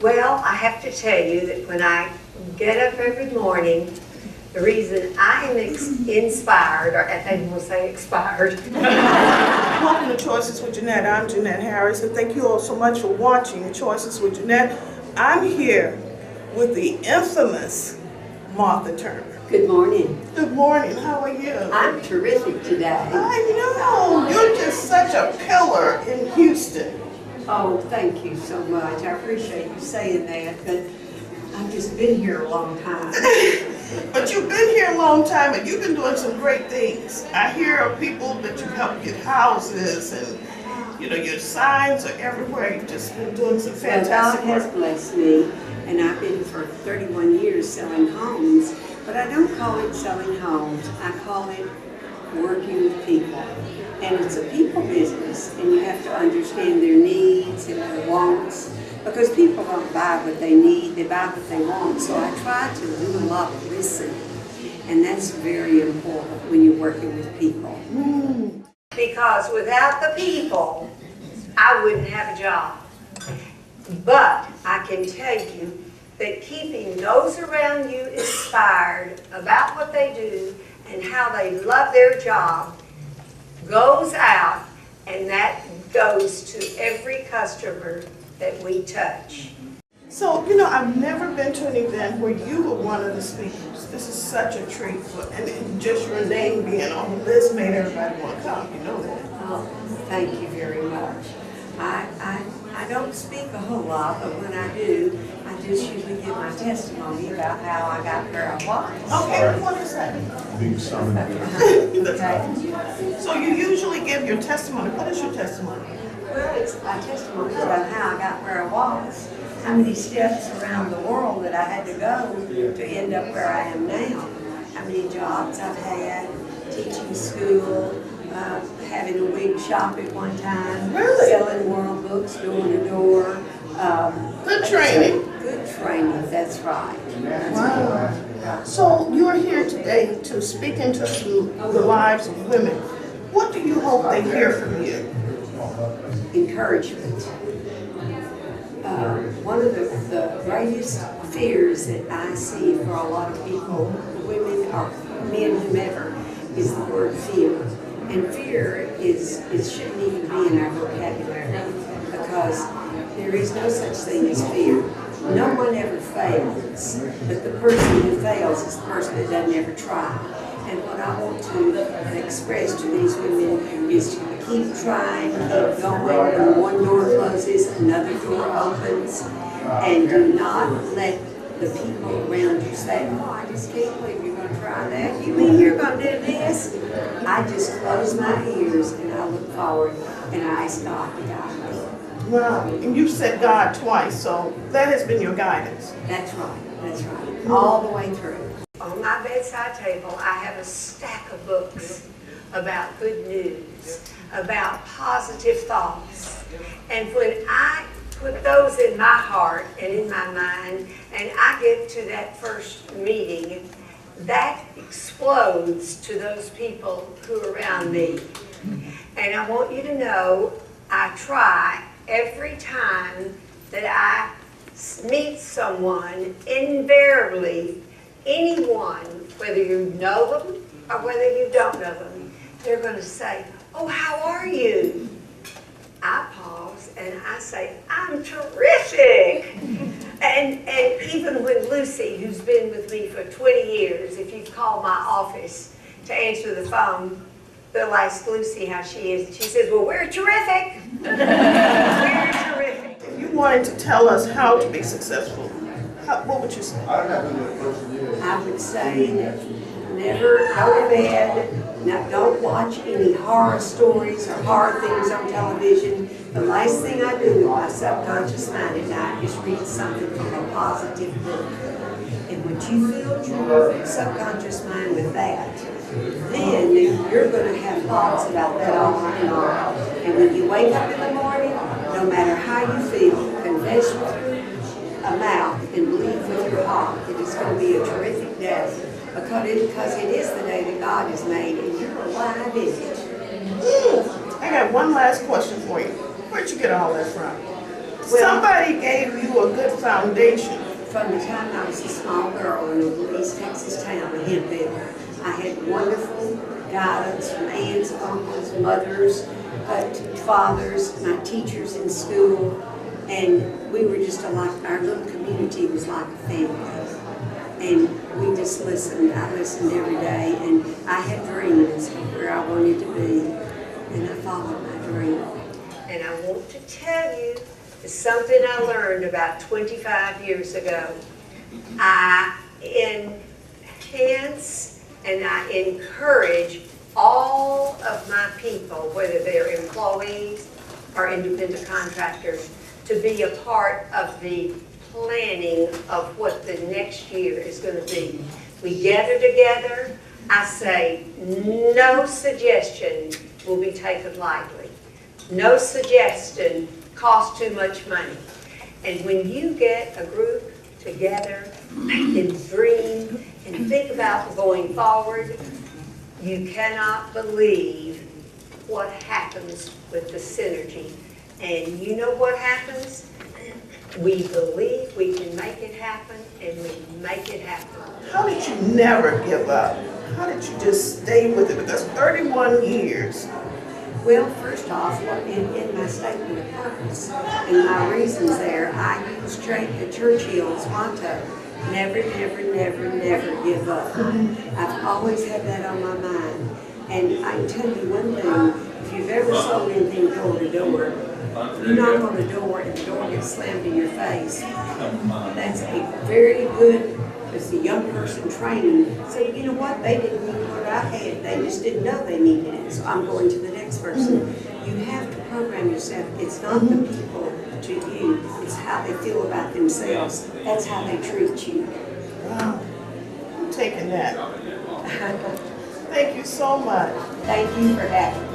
Well, I have to tell you that when I get up every morning, the reason I am inspired, or I think we'll say expired. Welcome to Choices with Jeanette. I'm Jeanette Harris, and thank you all so much for watching Choices with Jeanette. I'm here with the infamous Martha Turner. Good morning. Good morning. How are you? I'm terrific today. I know. You're just such a pillar in Houston. Oh, thank you so much. I appreciate you saying that, but I've just been here a long time. But you've been here a long time, and you've been doing some great things. I hear of people that you help get houses, and your signs are everywhere. You've just been doing some fantastic God work. has blessed me, and I've been for 31 years selling homes, but I don't call it selling homes. I call it working with people. And it's a people business, and you have to understand their needs and their wants, because people don't buy what they need, they buy what they want. So I try to do a lot of listening, and that's very important when you're working with people. Because without the people, I wouldn't have a job. But I can tell you that keeping those around you inspired about what they do and how they love their job goes out, and that goes to every customer that we touch. So, I've never been to an event where you were one of the speakers. This is such a treat, and just your name being on the list made everybody want to come, you know that. Oh, thank you very much. I don't speak a whole lot, but when I do, I just usually give my testimony about how I got where I was. Okay, what is that? Okay. So you usually give your testimony. What is your testimony? Well, it's my testimony about how I got where I was, how many steps around the world that I had to go to end up where I am now, how many jobs I've had, teaching school, having a wig shop at one time, Really? selling world books door to door. Good training. Good training, that's right. Wow. So you're here today to speak into the lives of women. What do you hope they hear from you? Encouragement. One of the greatest fears that I see for a lot of people, women or men, whomever, is the word fear. And fear shouldn't even be in our vocabulary, because there is no such thing as fear. No one ever fails, but the person who fails is the person that doesn't ever try. And what I want to express to these women is to keep trying, keep going. When one door closes, another door opens, and do not let the people around you say, "Oh, I just can't believe you're going to try that. You mean you're going to do this?" I just close my ears and I look forward and I ask God to guide me. Wow. And you said God twice, so that has been your guidance. That's right. That's right. All the way through. On my bedside table, I have a stack of books about good news, about positive thoughts. And when I put those in my heart and in my mind, and I get to that first meeting, that explodes to those people who are around me. And I want you to know, I try every time that I meet someone, invariably, anyone, whether you know them or whether you don't know them, they're going to say, "Oh, how are you?" I pause and I say, "I'm terrific." And even when Lucy, who's been with me for 20 years, if you call my office to answer the phone, they'll ask Lucy how she is. And she says, "Well, we're terrific." We're terrific. If you wanted to tell us how to be successful, what would you say? I would say never go to bed, don't watch any horror stories or horror things on television. The last thing I do with my subconscious mind at night is read something from a positive book. And once you fill your subconscious mind with that, then you're going to have thoughts about that all night long. And when you wake up in the morning, no matter how you feel, confess with your mouth and believe with your heart that it's going to be a terrific day, because it is the day that God has made, and you're alive in it. I got one last question for you. Where'd you get all that from? Somebody gave you a good foundation. From the time I was a small girl in a little East Texas town, Hempville, I had wonderful guidance from aunts, uncles, mothers, fathers, my teachers in school, and we were just our little community was like a family. And we just listened. I listened every day, and I had dreams of where I wanted to be, and I followed my dream. And I want to tell you, it's something I learned about 25 years ago. I enhance and I encourage all of my people, whether they're employees or independent contractors, to be a part of the planning of what the next year is going to be. We gather together. I say no suggestion will be taken lightly. No suggestion costs too much money. And when you get a group together and dream and think about going forward, you cannot believe what happens with the synergy. And you know what happens? We believe we can make it happen, and we make it happen. How did you never give up? How did you just stay with it? Because 31 years. Well, first off, in my statement of purpose and my reasons there, I use Churchill's motto, never, never, never, never give up. I've always had that on my mind. And I can tell you one thing, if you've ever sold anything door to door, you knock on the door and the door gets slammed in your face. That's a very good, as a young person training. So you know what? They didn't need what I had. They just didn't know they needed it. So I'm going to the next person. You have to program yourself. It's not the people to you. It's how they feel about themselves. That's how they treat you. Wow. I'm taking that. Thank you so much. Thank you for having me.